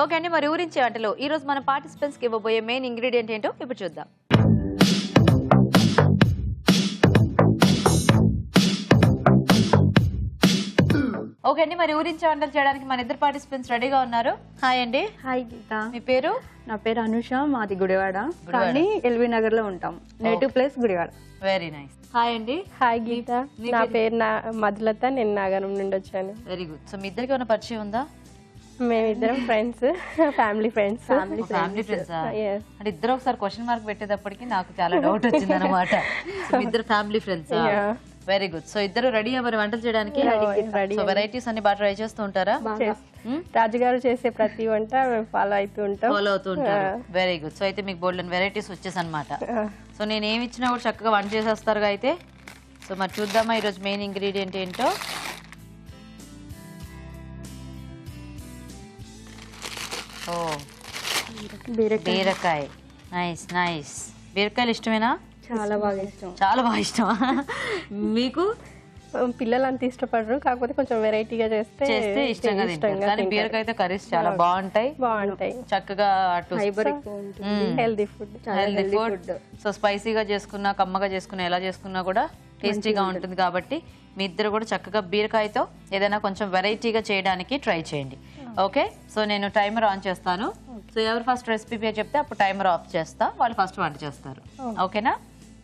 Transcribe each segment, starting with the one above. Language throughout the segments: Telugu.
ఓకే అండి, మరి ఊరించే వంటలో ఈ రోజు మన పార్టిసిపెంట్స్ కి ఇవ్వబోయే మెయిన్ ఇంగ్రీడియంట్ ఏంటో ఇప్పుడు చూద్దాం. ఓకే అండి, మరి ఊరించే వంటలు చేయడానికి మన ఇద్దరు పార్టిసిపెంట్స్ రెడీగా ఉన్నారు. హాయ్ అండి. హాయ్ గీత. మీ పేరు? నా పేరు అనుష, మాది గుడివాడ, కానీ ఎల్బీ నగర్ లో ఉంటాం. Native place Gudivada. Very nice. Hi అండి. హాయ్ గీత. నా పేరు మధులత, నేను నాగరం నుండి వచ్చాను. Very good. సో మీ ఇద్దరికి ఉన్న పరిచయం ఉందా? మేమిద్దరం friends, family friends. Family friends అంటే ఇద్దరు ఒకసారి క్వశ్చన్ మార్క్ పెట్టేటప్పటికి నాకు చాలా డౌట్ వచ్చింది అనమాట. ఇద్దరు family friends. Very good. So ఇద్దరు రెడీ మరి వంటలు చేయడానికి? సో వెరైటీస్ అన్ని బాగా ట్రై చేస్తూ ఉంటారా? రాజుగారు చేసే ప్రతి వంట ఫాలో అవుతూ ఉంటారు. Very good. సో అయితే మీకు బోల్డెన్ వెరైటీస్ వచ్చేసి అనమాట. సో నేను ఏమి ఇచ్చినా కూడా చక్కగా వంట చేసేస్తారుగా అయితే. సో మరి చూద్దామా ఈరోజు మెయిన్ ఇంగ్రీడియంట్ ఏంటో. ఓ, బీరకాయ. Nice nice. బీరకాయలు ఇష్టమేనా? చాలా బాగా ఇష్టం. చాలా బాగా ఇష్టమా మీకు? పిల్లలు అంత ఇష్టపడరు, కాకపోతే కొంచెం వెరైటీగా చేస్తే ఇష్టంగా తింటారు. కానీ బీరకాయ అయితే కర్రీస్ చాలా బాగుంటాయి. చక్కగా అటు ఫైబర్ ఎక్కువ ఉంటుంది. Healthy food. సో స్పైసీగా చేసుకున్నా, కమ్మగా చేసుకున్నా, ఎలా చేసుకున్నా కూడా టేస్టీగా ఉంటుంది. కాబట్టి మీ ఇద్దరు కూడా చక్కగా బీరకాయతో ఏదైనా కొంచెం వెరైటీగా చేయడానికి ట్రై చేయండి. ఓకే, సో నేను టైమర్ ఆన్ చేస్తాను. సో ఎవరు ఫస్ట్ రెసిపీ పేరు చెప్తే అప్పుడు టైమర్ ఆఫ్ చేస్తా, వాళ్ళు ఫస్ట్ వంట చేస్తారు. ఓకేనా?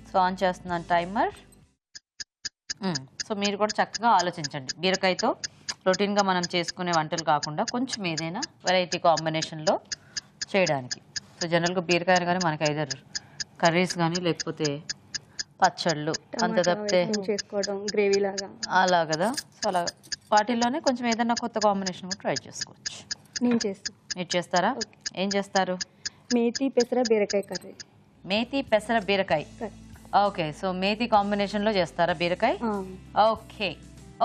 సో ఆన్ చేస్తున్నాను టైమర్. సో మీరు కూడా చక్కగా ఆలోచించండి. బీరకాయతో రొటీన్గా మనం చేసుకునే వంటలు కాకుండా కొంచెం ఏదైనా వెరైటీ కాంబినేషన్లో చేయడానికి. సో జనరల్గా బీరకాయలు కానీ మనకి ఐదర్ కర్రీస్ కానీ లేకపోతే పచ్చళ్ళు అంత తప్పితే చేసుకోవడం, గ్రేవీ లాగా అలా కదా. సో అలా వాటిల్లోనే కొంచెం ఏదైనా కొత్త కాంబినేషన్ కూడా ట్రై చేసుకోవచ్చు. నేను చేస్తాను. మీరు చేస్తారా? ఏం చేస్తారు? మేతి పెసర బీరకాయ కర్రీ. మేతి పెసర బీరకాయ. ఓకే, సో మేతి కాంబినేషన్లో చేస్తారా బీరకాయ? ఓకే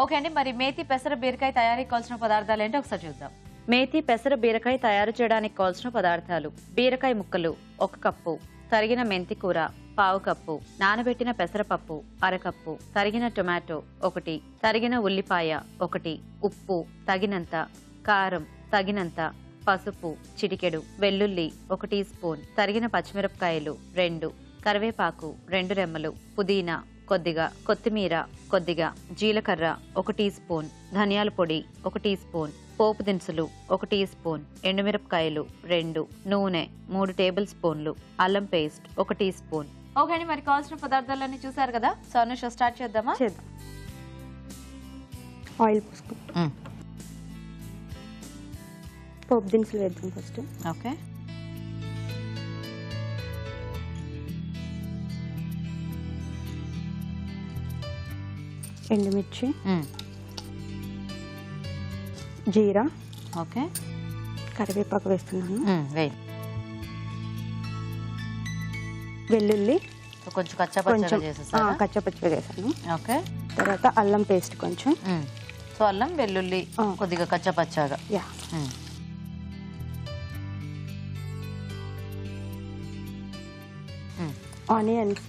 ఓకే అండి, మరి మేతి పెసర బీరకాయ తయారీకి కావాల్సిన పదార్థాలు ఏంటో ఒకసారి చూద్దాం. మేతి పెసర బీరకాయ తయారు చేయడానికి కావాల్సిన పదార్థాలు: బీరకాయ ముక్కలు 1 కప్పు, తరిగిన మెంతి కూర 1/2 కప్పు, నానబెట్టిన పెసరపప్పు 1/2 కప్పు, తరిగిన టొమాటో 1, తరిగిన ఉల్లిపాయ 1, ఉప్పు తగినంత, కారం తగినంత, పసుపు చిటికెడు, వెల్లుల్లి 1 టీ స్పూన్, తరిగిన పచ్చిమిరపకాయలు 2, కరివేపాకు 2 రెమ్మలు, పుదీనా కొద్దిగా, కొత్తిమీర కొద్దిగా, జీలకర్ర 1 టీ స్పూన్, ధనియాల పొడి 1 టీ స్పూన్, పోపు దినుసులు 1 టీ స్పూన్, ఎండుమిరపకాయలు 2, నూనె 3 టేబుల్ స్పూన్లు, అల్లం పేస్ట్ 1 టీ స్పూన్. ఓకే అండి, మరి కావాల్సిన పదార్థాలన్నీ చూసారు కదా. సో అనుష స్టార్ట్ చేద్దామా? చేద్దాం. ఆయిల్ పోసుకుంటాం. పోపు దినుసులు వేద్దాం ఫస్ట్. ఓకే, ఎండుమిర్చి, జీరా, ఓకే, కరివేపాకు వేస్తున్నాను. వెల్లుల్లి వెల్లుల్లి కొంచెం కచ్చాపచ్చగా చేసేసారా? కచ్చాపచ్చిగా చేశాను. ఓకే, తర్వాత అల్లం పేస్ట్ కొంచెం. సో అల్లం వెల్లుల్లి కొద్దిగా కచ్చాపచ్చాగా. యా. ఆనియన్స్,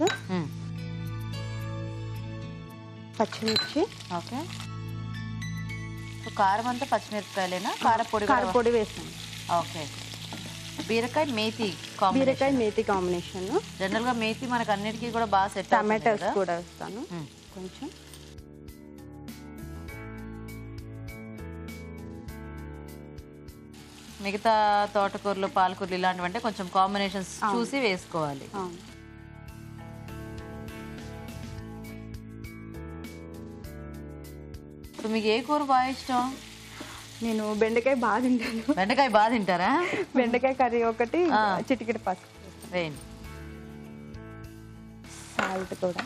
పచ్చిమిర్చి. ఓకే, సో కారం అంతా పచ్చిమిరపకాయలేనా? కారపొడి వేస్తాను. ఓకే, బీరకాయ మేతి కాంబినేషన్. జనరల్ గా మేతి మనకు అన్నిటికీ కూడా బాగా సెట్. టమాటోస్ కూడా వేస్తాను కొంచెం. మిగతా తోటకూరలు, పాలకూరలు ఇలాంటివంటే కొంచెం కాంబినేషన్స్ చూసి వేసుకోవాలి. సో మీకు ఏ కూర బాగా ఇష్టం? నేను బెండకాయ బాగా తింటాను. బెండకాయ బాగా తింటారా? బెండకాయ కర్రీ ఒకటి, చిటికెడు పసుపు వేయండి, సాల్ట్ కూడా.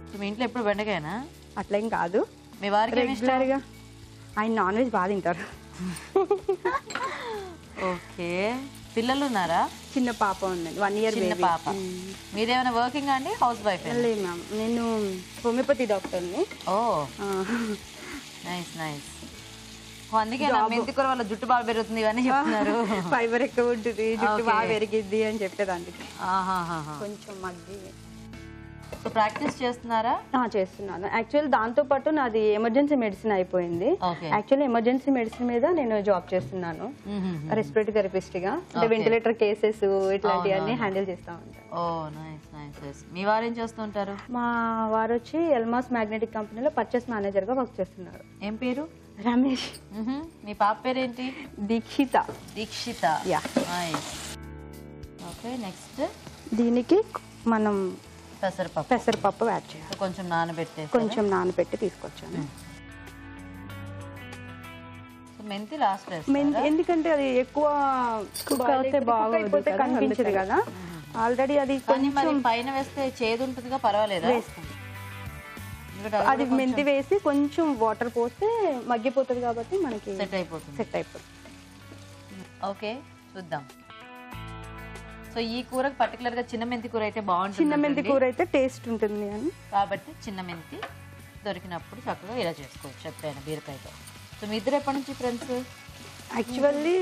సో మీ ఇంట్లో ఎప్పుడు బెండకాయనా? అట్లేం కాదు, మీ వారికి రెగ్యులర్గా. ఆయన నాన్ వెజ్ బాగా తింటారు. ఓకే, పిల్లలు ఉన్నారా? చిన్న పాప ఉందండి, 1 ఇయర్ చిన్న పాప. మీరేమైనా వర్కింగ్ అండి, హౌస్ వైఫ్? లేదు మ్యామ్, నేను హోమియోపతి డాక్టర్ని. ఓ నైస్ నైస్. అందుకే మెంతి కూర వల్ల జుట్టు బాగా పెరుగుతుంది కానీ చెప్తున్నారు. ఫైబర్ ఎక్కువ ఉంటుంది, జుట్టు బాగా పెరిగిద్ది అని చెప్పేదానికి. కొంచెం మగ్గి సో ప్రాక్టీస్ చేస్తున్నారా? చేస్తున్నాను. యాక్చువల్లీ దాంతో పాటు నాది ఎమర్జెన్సీ మెడిసిన్ అయిపోయింది. ఓకే. యాక్చువల్లీ ఎమర్జెన్సీ మెడిసిన్ మీద నేను జాబ్ చేస్తున్నాను, రెస్పిరేటరీ థెరపిస్ట్ గా. అంటే వెంటిలేటర్ కేసెస్ ఇట్లాంటివన్నీ హ్యాండిల్ చేస్తా ఉంటాను. ఓ నైస్ నైస్ నైస్. మీ వారు ఏం చేస్తుంటారు? మా వారు వచ్చి ఎల్మాస్ మ్యాగ్నెటిక్ కంపెనీలో పర్చేస్ మేనేజర్ గా వర్క్ చేస్తున్నారు. ఏం పేరు? రమేష్. మీ పాప పేరేంటి? Dikshita. Dikshita. Yeah. Nice. Okay next దీనికి మనం పెసరపప్పు యాడ్ చేయాలి. కొంచెం నానబెట్టేసి కొంచెం నానబెట్టి తీసుకొచ్చాను. సో మెంతి లాస్ట్ వేస్తారా? ఎందుకంటే అది ఎక్కువ కుక్ అవుతే బాగోదు కదా, కనిపించదు కదా. ఆల్రెడీ అది కానీ మరి పైన వేస్తే చేదు ఉంటుందిగా, పర్వాలేదా? వేస్తాం. అది మెంతి వేసి కొంచెం వాటర్ పోస్తే మగ్గిపోతుంది కాబట్టి మనకి సెట్ అయిపోతుంది. ఓకే, చూద్దాం. సో ఈ కూరకు పర్టికులర్ గా చిన్న మెంతి కూర అయితే బాగుంటుంది. చిన్న మెంతి కూర అయితే టేస్ట్ ఉంటుంది అని కాబట్టి చిన్న మెంతి దొరికినప్పుడు చక్కగా ఇలా చేసుకోవచ్చు ఎప్పుడైనా బీరకాయతో. సో మీ ఇద్దరు ఎప్పటి నుంచి ఫ్రెండ్స్? యాక్చువల్లీ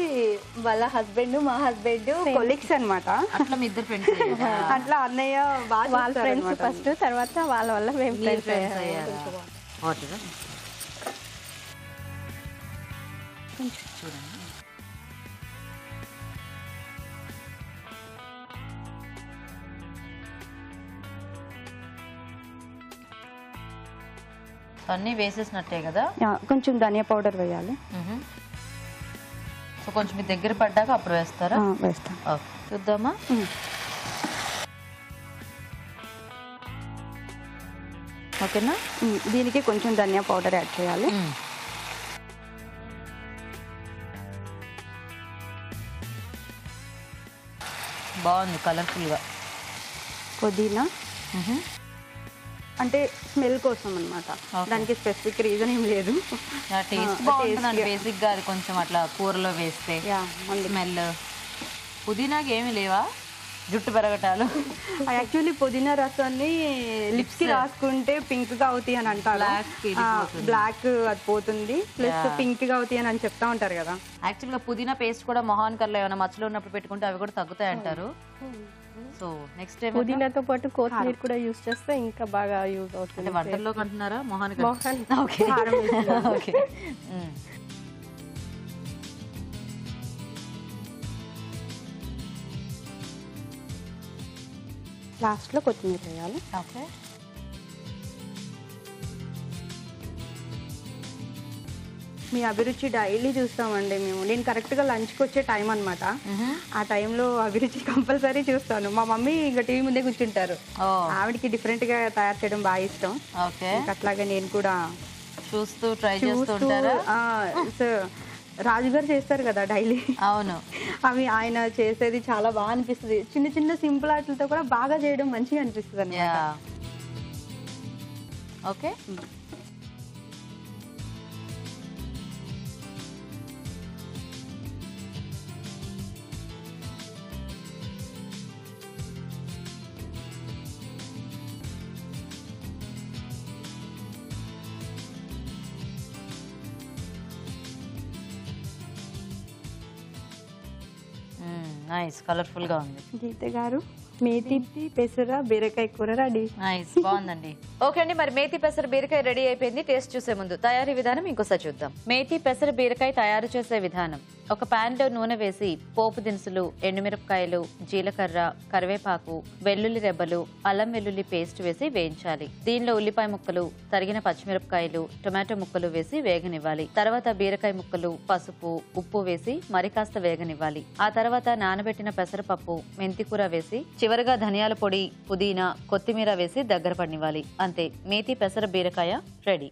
వాళ్ళ హస్బెండ్ మా హస్బెండ్ కొలీగ్స్ అన్నమాట. అట్లా మీ ఇద్దరు ఫ్రెండ్స్ అట్లా అన్నయ్య వాళ్ళ ఫ్రెండ్స్ ఫస్ట్, తర్వాత వాళ్ళ వల్ల మేము ఫ్రెండ్స్ అయ్యారా? చూడండి. అన్నీ వేసేసినట్టే కదా. కొంచెం ధనియా పౌడర్ వేయాలి. సో కొంచెం మీ దగ్గర పడ్డాక అప్పుడు వేస్తారా? వేస్తాం. ఓకే, చూద్దామా. ఓకేనా. దీనికి కొంచెం ధనియా పౌడర్ యాడ్ చేయాలి. బాగుంది కలర్ఫుల్ గా. పుదీనా అంటే స్మెల్ కోసం అన్నమాట. దానికి స్పెసిఫిక్ రీజన్ ఏం లేదు. టేస్ట్ బాగుంటుంది బేసిక్ గా. అది కొంచెం అట్లా కూరలో వేస్తే స్మెల్. పుదీనాకి ఏమి లేవా జుట్టు పెరగటాలు? యాక్చువల్లీ పుదీనా రసాన్ని లిప్స్ కి రాసుకుంటే పింక్ గా అవుతాయి అని అంటారు. బ్లాక్ అది పోతుంది, ప్లస్ పింక్ గా అవుతాయి అని చెప్తా ఉంటారు కదా. యాక్చువల్ గా పుదీనా పేస్ట్ కూడా మొహానికి కల్లా ఏమైనా మచ్చలు ఉన్నప్పుడు పెట్టుకుంటే అవి కూడా తగ్గుతాయి అంటారు. సో నెక్స్ట్ టైం పుదీనాతో పాటు కొత్తిమీర కూడా యూజ్ చేస్తే ఇంకా బాగా యూజ్ అవుతుంది. వంటల్లో అంటున్నారా మొహానికి? ఓకే. లాస్ట్ లో కొత్తిమీర వేయాలి. ఓకే. మీ అభిరుచి డైలీ చూస్తామండి మేము. నేను కరెక్ట్గా లంచ్కి వచ్చే టైం అనమాట. ఆ టైంలో అభిరుచి కంపల్సరీ చూస్తాను. మా మమ్మీ ఇంకా టీవీ ముందే కూర్చుంటారు. ఆవిడకి డిఫరెంట్గా తయారు చేయడం బాగా ఇష్టం. అట్లాగే నేను కూడా చూస్తూ ట్రై చేస్తూ ఉంటారా? రాజు గారు చేస్తారు కదా డైలీ. అవును. అవి ఆయన చేసేది చాలా బాగా అనిపిస్తుంది. చిన్న చిన్న సింపుల్ ఆటలతో కూడా బాగా చేయడం మంచిగా అనిపిస్తుంది అన్నమాట. ఓకే. నైస్, కలర్ఫుల్ గా ఉంది. గీత గారు మేతి పెసర బీరకాయ కూర రెడీ. నైస్, బాగుందండి. ఓకే అండి, మరి మేతి పెసర బీరకాయ రెడీ అయిపోయింది. టేస్ట్ చూసే ముందు తయారీ విధానం ఇంకోసారి చూద్దాం. మేతి పెసర బీరకాయ తయారు చేసే విధానం: ఒక పాన్ లో నూనె వేసి పోపు దినుసులు, ఎండుమిరపకాయలు, జీలకర్ర, కరివేపాకు, వెల్లుల్లి రెబ్బలు, అల్లం వెల్లుల్లి పేస్ట్ వేసి వేయించాలి. దీనిలో ఉల్లిపాయ ముక్కలు, తరిగిన పచ్చిమిరపకాయలు, టొమాటో ముక్కలు వేసి వేగనివ్వాలి. తర్వాత బీరకాయ ముక్కలు, పసుపు, ఉప్పు వేసి మరి కాస్త వేగనివ్వాలి. ఆ తర్వాత నానబెట్టిన పెసరపప్పు, మెంతికూర వేసి చివరగా ధనియాల పొడి, పుదీనా, కొత్తిమీర వేసి దగ్గర పడినివ్వాలి. అంతే, మేతి పెసర బీరకాయ రెడీ.